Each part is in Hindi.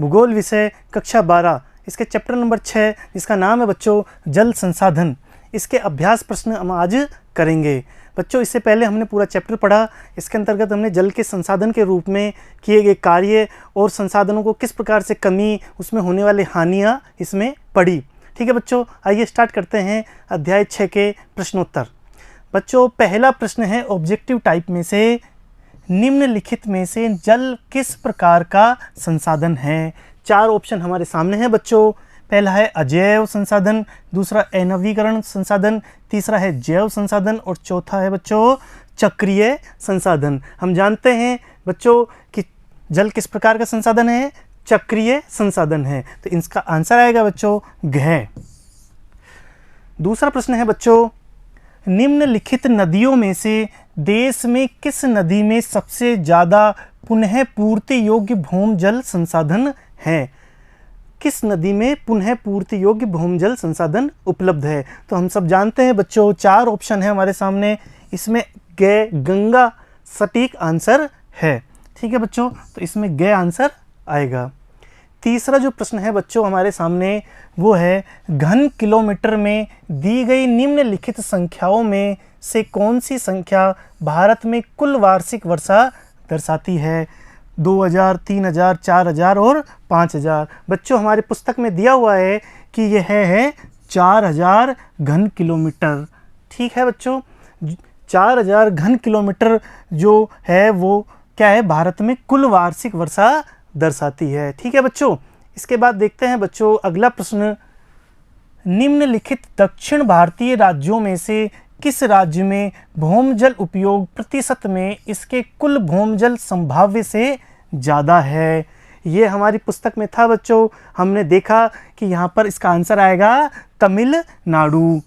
भूगोल विषय कक्षा 12, इसके चैप्टर नंबर 6 जिसका नाम है बच्चों जल संसाधन। इसके अभ्यास प्रश्न हम आज करेंगे। बच्चों इससे पहले हमने पूरा चैप्टर पढ़ा, इसके अंतर्गत हमने जल के संसाधन के रूप में किए गए कार्य और संसाधनों को किस प्रकार से कमी, उसमें होने वाली हानियाँ इसमें पढ़ी। ठीक है बच्चों, आइए स्टार्ट करते हैं अध्याय 6 के प्रश्नोत्तर। बच्चों पहला प्रश्न है ऑब्जेक्टिव टाइप में से निम्नलिखित में से जल किस प्रकार का संसाधन है। 4 ऑप्शन हमारे सामने हैं बच्चों। पहला है अजैव संसाधन, दूसरा अनवीकरण संसाधन, तीसरा है जैव संसाधन और चौथा है बच्चों चक्रीय संसाधन। हम जानते हैं बच्चों कि जल किस प्रकार का संसाधन है, चक्रीय संसाधन है, तो इसका आंसर आएगा बच्चों घ। दूसरा प्रश्न है बच्चों निम्नलिखित नदियों में से देश में किस नदी में सबसे ज़्यादा पुनः पूर्ति योग्य भूमि जल संसाधन है। किस नदी में पुनः पूर्ति योग्य भूमि जल संसाधन उपलब्ध है। तो हम सब जानते हैं बच्चों 4 ऑप्शन है हमारे सामने, इसमें गंगा सटीक आंसर है। ठीक है बच्चों, तो इसमें ग आंसर आएगा। तीसरा जो प्रश्न है बच्चों हमारे सामने वो है घन किलोमीटर में दी गई निम्नलिखित संख्याओं में से कौन सी संख्या भारत में कुल वार्षिक वर्षा दर्शाती है। 2000, 3000, 4000 और 5000। बच्चों हमारी पुस्तक में दिया हुआ है कि यह है 4000 घन किलोमीटर। ठीक है बच्चों, 4000 घन किलोमीटर जो है वो क्या है, भारत में कुल वार्षिक वर्षा दर्शाती है। ठीक है बच्चों, इसके बाद देखते हैं बच्चों अगला प्रश्न निम्नलिखित दक्षिण भारतीय राज्यों में से किस राज्य में भौमजल उपयोग प्रतिशत में इसके कुल भौमजल संभाव्य से ज़्यादा है। ये हमारी पुस्तक में था बच्चों, हमने देखा कि यहाँ पर इसका आंसर आएगा तमिलनाडु।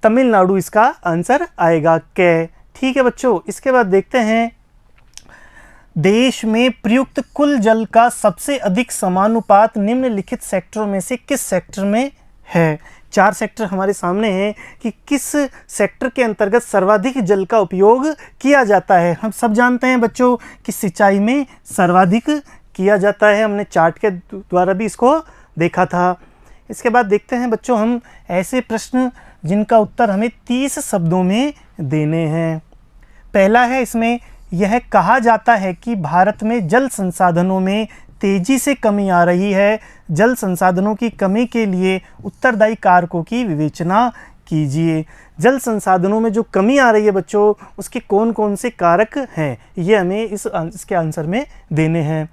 तमिलनाडु इसका आंसर आएगा क। ठीक है बच्चों, इसके बाद देखते हैं देश में प्रयुक्त कुल जल का सबसे अधिक समानुपात निम्नलिखित सेक्टरों में से किस सेक्टर में है। 4 सेक्टर हमारे सामने हैं कि किस सेक्टर के अंतर्गत सर्वाधिक जल का उपयोग किया जाता है। हम सब जानते हैं बच्चों कि सिंचाई में सर्वाधिक किया जाता है, हमने चार्ट के द्वारा भी इसको देखा था। इसके बाद देखते हैं बच्चों हम ऐसे प्रश्न जिनका उत्तर हमें 30 शब्दों में देने हैं। पहला है इसमें यह कहा जाता है कि भारत में जल संसाधनों में तेजी से कमी आ रही है। जल संसाधनों की कमी के लिए उत्तरदायी कारकों की विवेचना कीजिए। जल संसाधनों में जो कमी आ रही है बच्चों उसके कौन कौन से कारक हैं, ये हमें इसके आंसर में देने हैं।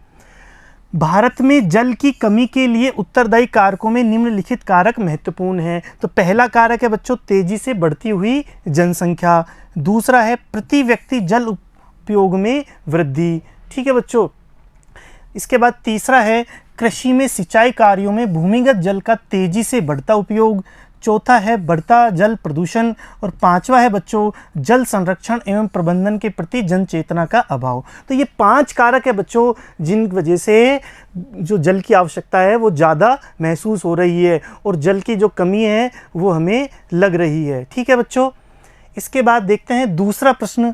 भारत में जल की कमी के लिए उत्तरदायी कारकों में निम्नलिखित कारक महत्वपूर्ण हैं। तो पहला कारक है बच्चों तेजी से बढ़ती हुई जनसंख्या। दूसरा है प्रति व्यक्ति जल उपयोग में वृद्धि। ठीक है बच्चों, इसके बाद तीसरा है कृषि में सिंचाई कार्यों में भूमिगत जल का तेजी से बढ़ता उपयोग। चौथा है बढ़ता जल प्रदूषण और पांचवा है बच्चों जल संरक्षण एवं प्रबंधन के प्रति जन चेतना का अभाव। तो ये 5 कारक है बच्चों जिन वजह से जो जल की आवश्यकता है वो ज़्यादा महसूस हो रही है और जल की जो कमी है वो हमें लग रही है। ठीक है बच्चों, इसके बाद देखते हैं दूसरा प्रश्न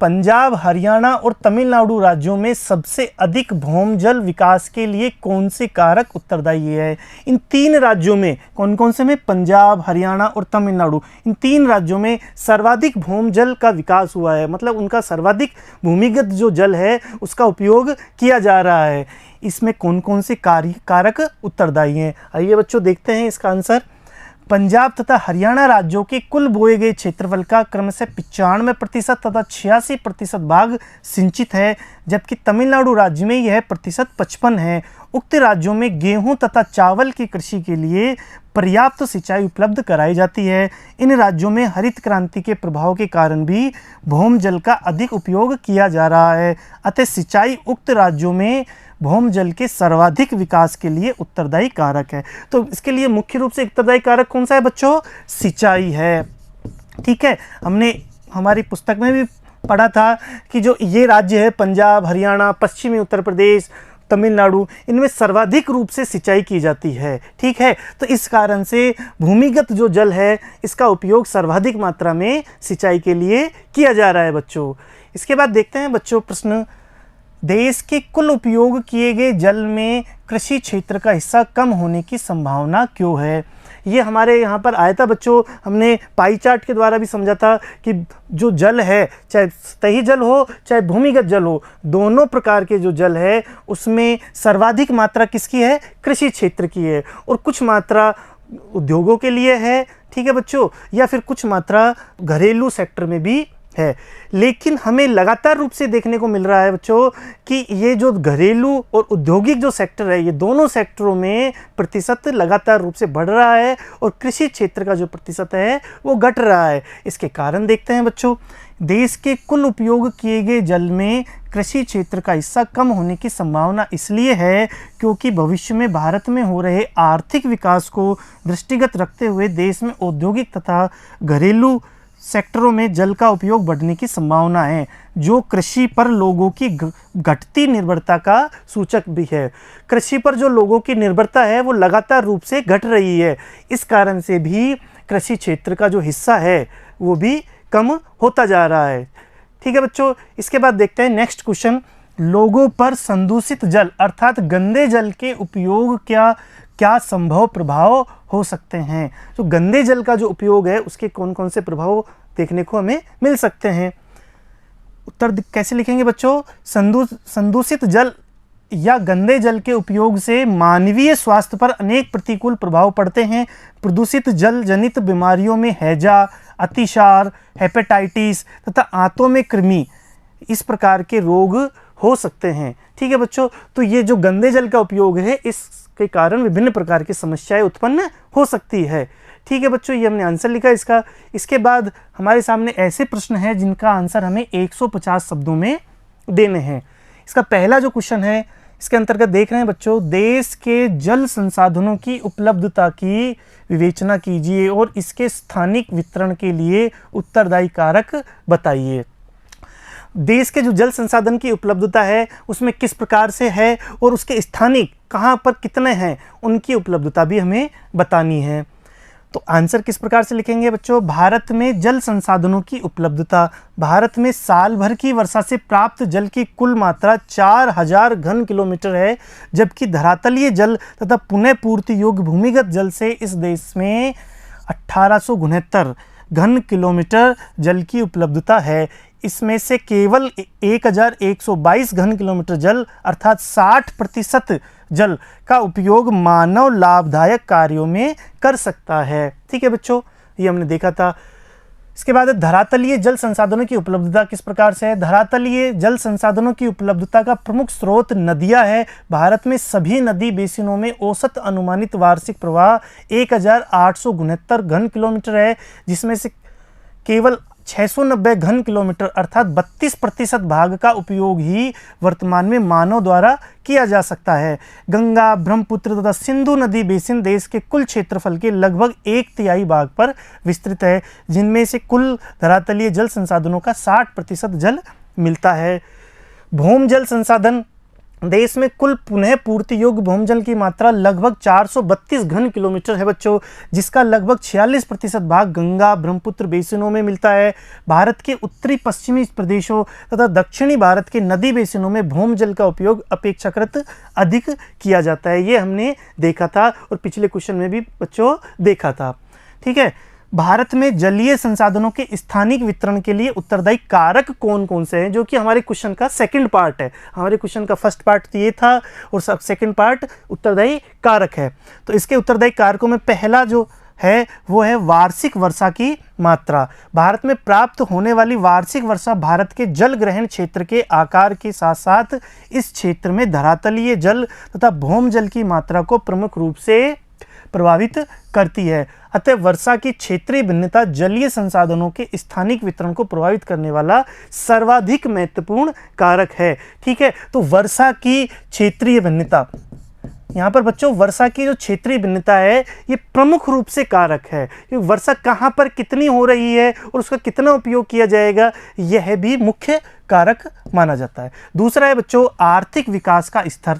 पंजाब, हरियाणा और तमिलनाडु राज्यों में सबसे अधिक भौमजल विकास के लिए कौन से कारक उत्तरदायी है। इन 3 राज्यों में कौन कौन से में, पंजाब, हरियाणा और तमिलनाडु, इन 3 राज्यों में सर्वाधिक भौमजल का विकास हुआ है, मतलब उनका सर्वाधिक भूमिगत जो जल है उसका उपयोग किया जा रहा है। इसमें कौन कौन से कारक उत्तरदायी हैं, आइए बच्चों देखते हैं इसका आंसर। पंजाब तथा हरियाणा राज्यों के कुल बोए गए क्षेत्रफल का क्रमशः 95% तथा 86% भाग सिंचित है, जबकि तमिलनाडु राज्य में यह प्रतिशत 55 है। उक्त राज्यों में गेहूं तथा चावल की कृषि के लिए पर्याप्त सिंचाई उपलब्ध कराई जाती है। इन राज्यों में हरित क्रांति के प्रभाव के कारण भी भौमजल का अधिक उपयोग किया जा रहा है, अतः सिंचाई उक्त राज्यों में भौमजल के सर्वाधिक विकास के लिए उत्तरदायी कारक है। तो इसके लिए मुख्य रूप से उत्तरदायी कारक कौन सा है बच्चों, सिंचाई है। ठीक है, हमने हमारी पुस्तक में भी पढ़ा था कि जो ये राज्य है पंजाब, हरियाणा, पश्चिमी उत्तर प्रदेश, तमिलनाडु, इनमें सर्वाधिक रूप से सिंचाई की जाती है। ठीक है, तो इस कारण से भूमिगत जो जल है इसका उपयोग सर्वाधिक मात्रा में सिंचाई के लिए किया जा रहा है बच्चों। इसके बाद देखते हैं बच्चों प्रश्न देश के कुल उपयोग किए गए जल में कृषि क्षेत्र का हिस्सा कम होने की संभावना क्यों है? ये हमारे यहाँ पर आया था बच्चों, हमने पाई चार्ट के द्वारा भी समझा था कि जो जल है, चाहे सतही जल हो चाहे भूमिगत जल हो, दोनों प्रकार के जो जल है उसमें सर्वाधिक मात्रा किसकी है? कृषि क्षेत्र की है, और कुछ मात्रा उद्योगों के लिए है, ठीक है बच्चों, या फिर कुछ मात्रा घरेलू सेक्टर में भी है। लेकिन हमें लगातार रूप से देखने को मिल रहा है बच्चों कि ये जो घरेलू और औद्योगिक जो सेक्टर है, ये दोनों सेक्टरों में प्रतिशत लगातार रूप से बढ़ रहा है, और कृषि क्षेत्र का जो प्रतिशत है वो घट रहा है। इसके कारण देखते हैं बच्चों, देश के कुल उपयोग किए गए जल में कृषि क्षेत्र का हिस्सा कम होने की संभावना इसलिए है क्योंकि भविष्य में भारत में हो रहे आर्थिक विकास को दृष्टिगत रखते हुए देश में औद्योगिक तथा घरेलू सेक्टरों में जल का उपयोग बढ़ने की संभावना है, जो कृषि पर लोगों की घटती निर्भरता का सूचक भी है। कृषि पर जो लोगों की निर्भरता है वो लगातार रूप से घट रही है, इस कारण से भी कृषि क्षेत्र का जो हिस्सा है वो भी कम होता जा रहा है। ठीक है बच्चों, इसके बाद देखते हैं नेक्स्ट क्वेश्चन, लोगों पर संदूषित जल अर्थात गंदे जल के उपयोग क्या संभव प्रभाव हो सकते हैं? तो गंदे जल का जो उपयोग है उसके कौन कौन से प्रभाव देखने को हमें मिल सकते हैं? उत्तर कैसे लिखेंगे बच्चों? संदूषित जल या गंदे जल के उपयोग से मानवीय स्वास्थ्य पर अनेक प्रतिकूल प्रभाव पड़ते हैं। प्रदूषित जल जनित बीमारियों में हैजा, अतिसार, हेपेटाइटिस तथा आंतों में कृमि, इस प्रकार के रोग हो सकते हैं। ठीक है बच्चों, तो ये जो गंदे जल का उपयोग है इसके कारण विभिन्न प्रकार की समस्याएं उत्पन्न हो सकती है। ठीक है बच्चों, ये हमने आंसर लिखा इसका। इसके बाद हमारे सामने ऐसे प्रश्न हैं जिनका आंसर हमें 150 शब्दों में देने हैं। इसका पहला जो क्वेश्चन है, इसके अंतर्गत देख रहे हैं बच्चों, देश के जल संसाधनों की उपलब्धता की विवेचना कीजिए और इसके स्थानिक वितरण के लिए उत्तरदायी कारक बताइए। देश के जो जल संसाधन की उपलब्धता है उसमें किस प्रकार से है और उसके स्थानिक कहाँ पर कितने हैं, उनकी उपलब्धता भी हमें बतानी है। तो आंसर किस प्रकार से लिखेंगे बच्चों? भारत में जल संसाधनों की उपलब्धता, भारत में साल भर की वर्षा से प्राप्त जल की कुल मात्रा 4000 घन किलोमीटर है, जबकि धरातलीय जल तथा पुनः पूर्ति योग्य भूमिगत जल से इस देश में 1869 घन किलोमीटर जल की उपलब्धता है। इसमें से केवल 1122 घन किलोमीटर जल अर्थात 60% जल का उपयोग मानव लाभदायक कार्यों में कर सकता है। ठीक है बच्चों, ये हमने देखा था। इसके बाद धरातलीय जल संसाधनों की उपलब्धता किस प्रकार से है? धरातलीय जल संसाधनों की उपलब्धता का प्रमुख स्रोत नदियां है। भारत में सभी नदी बेसिनों में औसत अनुमानित वार्षिक प्रवाह 1869 घन किलोमीटर है, जिसमें से केवल 690 घन किलोमीटर अर्थात 32% भाग का उपयोग ही वर्तमान में मानव द्वारा किया जा सकता है। गंगा, ब्रह्मपुत्र तथा सिंधु नदी बेसिन देश के कुल क्षेत्रफल के लगभग 1/3 भाग पर विस्तृत है, जिनमें से कुल धरातलीय जल संसाधनों का 60% जल मिलता है। भूम जल संसाधन, देश में कुल पुनः पूर्ति योग्य भूमि जल की मात्रा लगभग 432 घन किलोमीटर है बच्चों, जिसका लगभग 46% भाग गंगा ब्रह्मपुत्र बेसिनों में मिलता है। भारत के उत्तरी पश्चिमी प्रदेशों तथा दक्षिणी भारत के नदी बेसिनों में भूमि जल का उपयोग अपेक्षाकृत अधिक किया जाता है। ये हमने देखा था और पिछले क्वेश्चन में भी बच्चों देखा था। ठीक है, भारत में जलीय संसाधनों के स्थानिक वितरण के लिए उत्तरदायी कारक कौन कौन से हैं, जो कि हमारे क्वेश्चन का सेकंड पार्ट है। हमारे क्वेश्चन का फर्स्ट पार्ट तो ये था और सब सेकंड पार्ट उत्तरदायी कारक है। तो इसके उत्तरदायी कारकों में पहला जो है वो है वार्षिक वर्षा की मात्रा। भारत में प्राप्त होने वाली वार्षिक वर्षा भारत के जल ग्रहण क्षेत्र के आकार के साथ साथ इस क्षेत्र में धरातलीय जल तथा भूमि जल की मात्रा को प्रमुख रूप से प्रभावित करती है। अतः वर्षा की क्षेत्रीय भिन्नता जलीय संसाधनों के स्थानिक वितरण को प्रभावित करने वाला सर्वाधिक महत्वपूर्ण कारक है। ठीक है, तो वर्षा की क्षेत्रीय भिन्नता, यहाँ पर बच्चों वर्षा की जो क्षेत्रीय भिन्नता है ये प्रमुख रूप से कारक है, क्योंकि वर्षा कहाँ पर कितनी हो रही है और उसका कितना उपयोग किया जाएगा यह भी मुख्य कारक माना जाता है। दूसरा है बच्चों आर्थिक विकास का स्तर।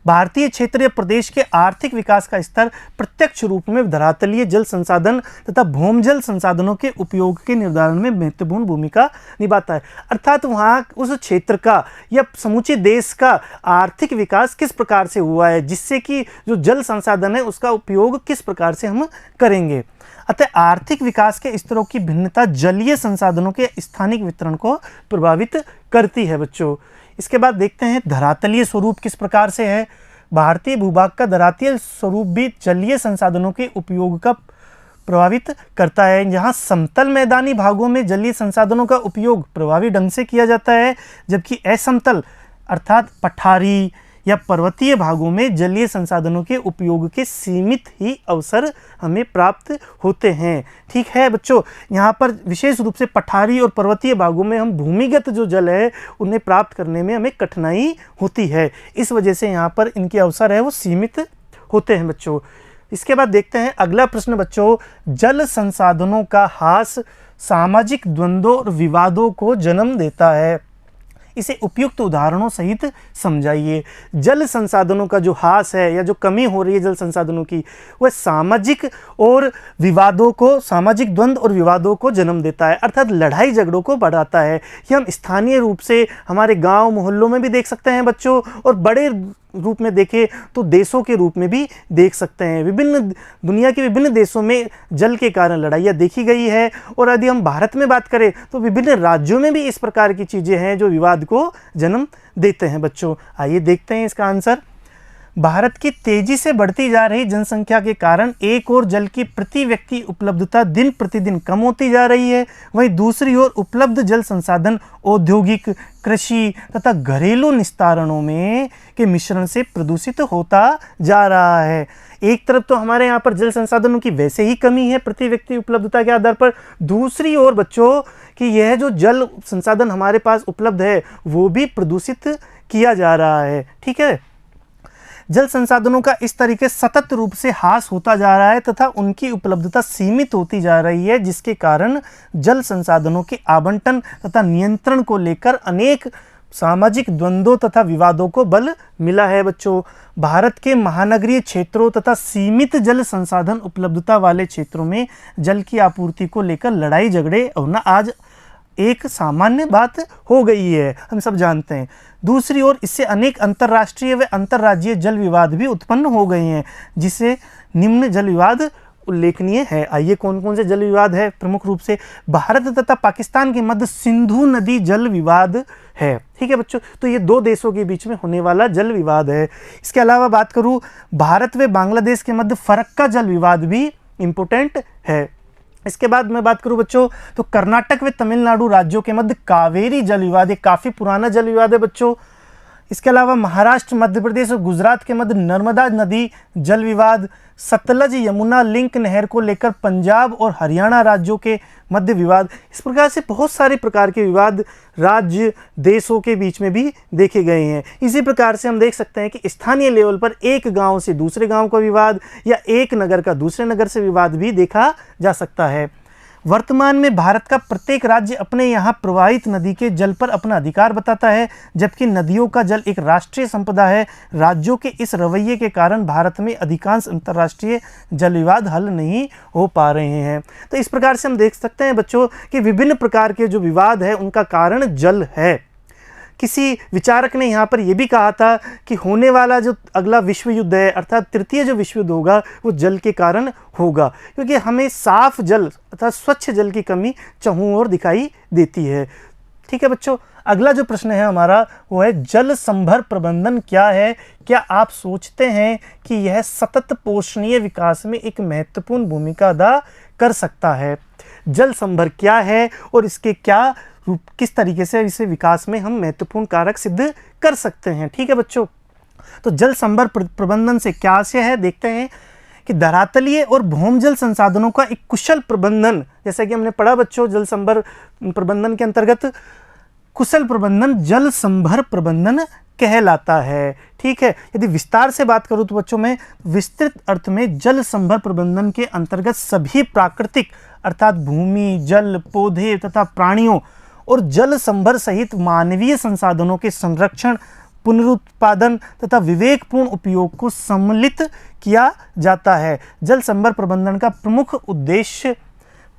भारतीय क्षेत्र या प्रदेश के आर्थिक विकास का स्तर प्रत्यक्ष रूप में धरातलीय जल संसाधन तथा भूमजल संसाधनों के उपयोग के निर्धारण में महत्वपूर्ण भूमिका निभाता है। अर्थात वहाँ उस क्षेत्र का या समूचे देश का आर्थिक विकास किस प्रकार से हुआ है, जिससे कि जो जल संसाधन है उसका उपयोग किस प्रकार से हम करेंगे। अतः आर्थिक विकास के स्तरों की भिन्नता जलीय संसाधनों के स्थानिक वितरण को प्रभावित करती है बच्चों। इसके बाद देखते हैं धरातलीय स्वरूप किस प्रकार से है। भारतीय भूभाग का धरातलीय स्वरूप भी जलीय संसाधनों के उपयोग का प्रभावित करता है। जहाँ समतल मैदानी भागों में जलीय संसाधनों का उपयोग प्रभावी ढंग से किया जाता है, जबकि असमतल अर्थात पठारी या पर्वतीय भागों में जलीय संसाधनों के उपयोग के सीमित ही अवसर हमें प्राप्त होते हैं। ठीक है बच्चों, यहाँ पर विशेष रूप से पठारी और पर्वतीय भागों में हम भूमिगत जो जल है उन्हें प्राप्त करने में हमें कठिनाई होती है। इस वजह से यहाँ पर इनके अवसर है वो सीमित होते हैं बच्चों। इसके बाद देखते हैं अगला प्रश्न बच्चों, जल संसाधनों का ह्रास सामाजिक द्वंद्वों और विवादों को जन्म देता है। इसे उपयुक्त उदाहरणों सहित समझाइए। जल संसाधनों का जो ह्रास है या जो कमी हो रही है जल संसाधनों की, वह सामाजिक द्वंद्व और विवादों को जन्म देता है, अर्थात लड़ाई झगड़ों को बढ़ाता है। ये हम स्थानीय रूप से हमारे गांव मोहल्लों में भी देख सकते हैं बच्चों, और बड़े रूप में देखें तो देशों के रूप में भी देख सकते हैं। दुनिया के विभिन्न देशों में जल के कारण लड़ाइयाँ देखी गई है, और यदि हम भारत में बात करें तो विभिन्न राज्यों में भी इस प्रकार की चीज़ें हैं जो विवाद को जन्म देते हैं बच्चों। आइए देखते हैं इसका आंसर। भारत की तेजी से बढ़ती जा रही जनसंख्या के कारण एक ओर जल की प्रति व्यक्ति उपलब्धता दिन प्रतिदिन कम होती जा रही है, वहीं दूसरी ओर उपलब्ध जल संसाधन औद्योगिक, कृषि तथा घरेलू निस्तारणों में के मिश्रण से प्रदूषित होता जा रहा है। एक तरफ तो हमारे यहाँ पर जल संसाधनों की वैसे ही कमी है प्रति व्यक्ति उपलब्धता के आधार पर, दूसरी ओर बच्चों कि यह जो जल संसाधन हमारे पास उपलब्ध है वो भी प्रदूषित किया जा रहा है। ठीक है, जल संसाधनों का इस तरीके सतत रूप से ह्रास होता जा रहा है तथा उनकी उपलब्धता सीमित होती जा रही है, जिसके कारण जल संसाधनों के आवंटन तथा नियंत्रण को लेकर अनेक सामाजिक द्वंद्वों तथा विवादों को बल मिला है बच्चों। भारत के महानगरीय क्षेत्रों तथा सीमित जल संसाधन उपलब्धता वाले क्षेत्रों में जल की आपूर्ति को लेकर लड़ाई झगड़े होना आज एक सामान्य बात हो गई है, हम सब जानते हैं। दूसरी ओर इससे अनेक अंतर्राष्ट्रीय व अंतर्राज्यीय जल विवाद भी उत्पन्न हो गए हैं, जिससे निम्न जल विवाद उल्लेखनीय है। आइए कौन कौन से जल विवाद है। प्रमुख रूप से भारत तथा पाकिस्तान के मध्य सिंधु नदी जल विवाद है। ठीक है बच्चों, तो ये दो देशों के बीच में होने वाला जल विवाद है। इसके अलावा बात करूँ, भारत व बांग्लादेश के मध्य फरक्का जल विवाद भी इम्पोर्टेंट है। इसके बाद मैं बात करूं बच्चों तो कर्नाटक व तमिलनाडु राज्यों के मध्य कावेरी जल विवाद, ये काफ़ी पुराना जल विवाद है बच्चों। इसके अलावा महाराष्ट्र, मध्य प्रदेश और गुजरात के मध्य नर्मदा नदी जल विवाद, सतलज यमुना लिंक नहर को लेकर पंजाब और हरियाणा राज्यों के मध्य विवाद। इस प्रकार से बहुत सारे प्रकार के विवाद राज्य देशों के बीच में भी देखे गए हैं। इसी प्रकार से हम देख सकते हैं कि स्थानीय लेवल पर एक गांव से दूसरे गांव का विवाद या एक नगर का दूसरे नगर से विवाद भी देखा जा सकता है। वर्तमान में भारत का प्रत्येक राज्य अपने यहाँ प्रवाहित नदी के जल पर अपना अधिकार बताता है, जबकि नदियों का जल एक राष्ट्रीय संपदा है। राज्यों के इस रवैये के कारण भारत में अधिकांश अंतर्राष्ट्रीय जल विवाद हल नहीं हो पा रहे हैं। तो इस प्रकार से हम देख सकते हैं बच्चों कि विभिन्न प्रकार के जो विवाद है उनका कारण जल है। किसी विचारक ने यहाँ पर यह भी कहा था कि होने वाला जो अगला विश्व युद्ध है अर्थात तृतीय जो विश्व युद्ध होगा वो जल के कारण होगा, क्योंकि हमें साफ जल अर्थात स्वच्छ जल की कमी चहुं ओर दिखाई देती है। ठीक है बच्चों, अगला जो प्रश्न है हमारा वो है जल संभर प्रबंधन क्या है। क्या आप सोचते हैं कि यह सतत पोषणीय विकास में एक महत्वपूर्ण भूमिका अदा कर सकता है? जल संभर क्या है और इसके क्या किस तरीके से इसे विकास में हम महत्वपूर्ण कारक सिद्ध कर सकते हैं। ठीक है बच्चों, तो जल संभर प्रबंधन से क्या आशय है देखते हैं कि धरातलीय और भूमजल संसाधनों का एक कुशल प्रबंधन, जैसा कि हमने पढ़ा बच्चों जल संभर प्रबंधन के अंतर्गत कुशल प्रबंधन जल संभर प्रबंधन कहलाता है। ठीक है, यदि विस्तार से बात करूं तो बच्चों में विस्तृत अर्थ में जल संभर प्रबंधन के अंतर्गत सभी प्राकृतिक अर्थात भूमि, जल, पौधे तथा प्राणियों और जल संभर सहित मानवीय संसाधनों के संरक्षण, पुनरुत्पादन तथा विवेकपूर्ण उपयोग को सम्मिलित किया जाता है। जल संभर प्रबंधन का प्रमुख उद्देश्य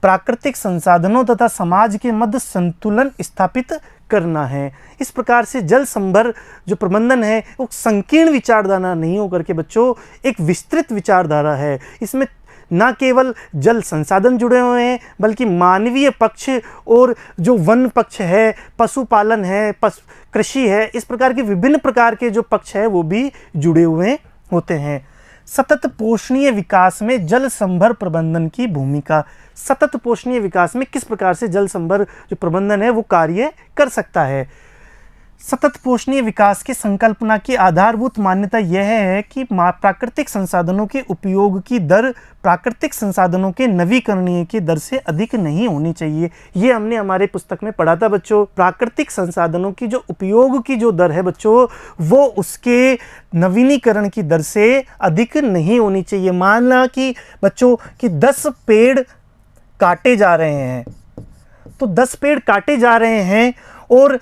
प्राकृतिक संसाधनों तथा समाज के मध्य संतुलन स्थापित करना है। इस प्रकार से जल संभर जो प्रबंधन है वो संकीर्ण विचारधारा नहीं होकर के बच्चों एक विस्तृत विचारधारा है। इसमें न केवल जल संसाधन जुड़े हुए हैं बल्कि मानवीय पक्ष और जो वन पक्ष है, पशुपालन है, कृषि है, इस प्रकार के विभिन्न प्रकार के जो पक्ष है वो भी जुड़े हुए होते हैं। सतत पोषणीय विकास में जल संभर प्रबंधन की भूमिका। सतत पोषणीय विकास में किस प्रकार से जल संभर जो प्रबंधन है वो कार्य कर सकता है। सतत पोषणीय विकास की संकल्पना की आधारभूत मान्यता यह है कि प्राकृतिक संसाधनों के उपयोग की दर प्राकृतिक संसाधनों के नवीकरणीय की दर से अधिक नहीं होनी चाहिए। ये हमने हमारे पुस्तक में पढ़ा था बच्चों। प्राकृतिक संसाधनों की जो उपयोग की जो दर है बच्चों वो उसके नवीनीकरण की दर से अधिक नहीं होनी चाहिए। माना कि बच्चों कि 10 पेड़ काटे जा रहे हैं, तो 10 पेड़ काटे जा रहे हैं और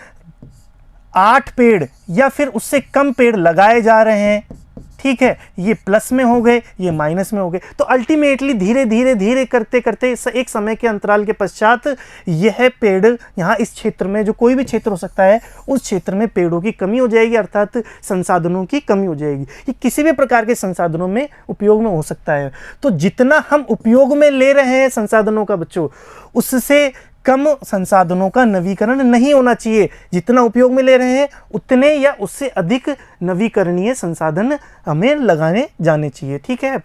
8 पेड़ या फिर उससे कम पेड़ लगाए जा रहे हैं, ठीक है, ये प्लस में हो गए, ये माइनस में हो गए। तो अल्टीमेटली धीरे धीरे धीरे करते करते एक समय के अंतराल के पश्चात यह पेड़ यहाँ इस क्षेत्र में, जो कोई भी क्षेत्र हो सकता है, उस क्षेत्र में पेड़ों की कमी हो जाएगी, अर्थात संसाधनों की कमी हो जाएगी। ये किसी भी प्रकार के संसाधनों में उपयोग में हो सकता है। तो जितना हम उपयोग में ले रहे हैं संसाधनों का बच्चों, उससे कम संसाधनों का नवीकरण नहीं होना चाहिए। जितना उपयोग में ले रहे हैं उतने या उससे अधिक नवीकरणीय संसाधन हमें लगाने जाने चाहिए, ठीक है।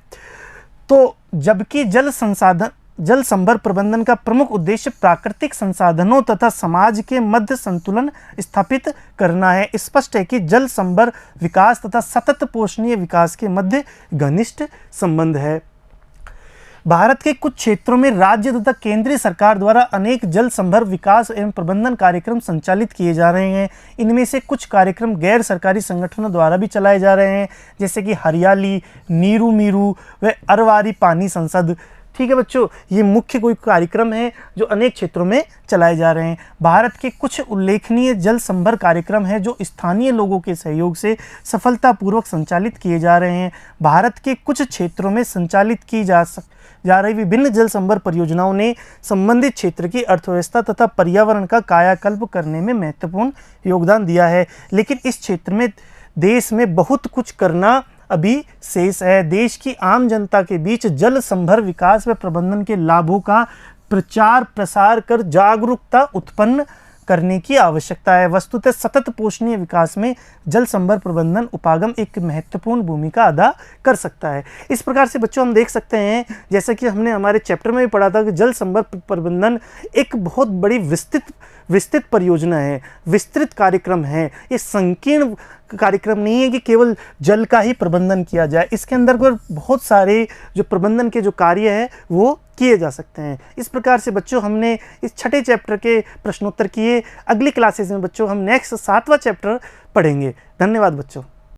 तो जबकि जल संभर प्रबंधन का प्रमुख उद्देश्य प्राकृतिक संसाधनों तथा समाज के मध्य संतुलन स्थापित करना है। स्पष्ट है कि जल संभर विकास तथा सतत पोषणीय विकास के मध्य घनिष्ठ संबंध है। भारत के कुछ क्षेत्रों में राज्य तथा केंद्रीय सरकार द्वारा अनेक जल संभर विकास एवं प्रबंधन कार्यक्रम संचालित किए जा रहे हैं। इनमें से कुछ कार्यक्रम गैर सरकारी संगठनों द्वारा भी चलाए जा रहे हैं, जैसे कि हरियाली, नीरू मीरू व अरवारी पानी संसद, ठीक है बच्चों। ये मुख्य कोई कार्यक्रम है जो अनेक क्षेत्रों में चलाए जा रहे हैं। भारत के कुछ उल्लेखनीय जल संभर कार्यक्रम हैं जो स्थानीय लोगों के सहयोग से सफलतापूर्वक संचालित किए जा रहे हैं। भारत के कुछ क्षेत्रों में संचालित की जा रही विभिन्न जल संभर परियोजनाओं ने संबंधित क्षेत्र की अर्थव्यवस्था तथा पर्यावरण का कायाकल्प करने में महत्वपूर्ण योगदान दिया है। लेकिन इस क्षेत्र में देश में बहुत कुछ करना अभी शेष है। देश की आम जनता के बीच जल संभर विकास व प्रबंधन के लाभों का प्रचार प्रसार कर जागरूकता उत्पन्न करने की आवश्यकता है। वस्तुतः सतत पोषणीय विकास में जल संभर प्रबंधन उपागम एक महत्वपूर्ण भूमिका अदा कर सकता है। इस प्रकार से बच्चों हम देख सकते हैं, जैसा कि हमने हमारे चैप्टर में भी पढ़ा था, कि जल संभर प्रबंधन एक बहुत बड़ी विस्तृत परियोजना है, विस्तृत कार्यक्रम है। ये संकीर्ण कार्यक्रम नहीं है कि केवल जल का ही प्रबंधन किया जाए। इसके अंदर बहुत सारे जो प्रबंधन के जो कार्य है वो किए जा सकते हैं। इस प्रकार से बच्चों हमने इस छठे चैप्टर के प्रश्नोत्तर किए। अगली क्लासेस में बच्चों हम नेक्स्ट 7वां चैप्टर पढ़ेंगे। धन्यवाद बच्चों।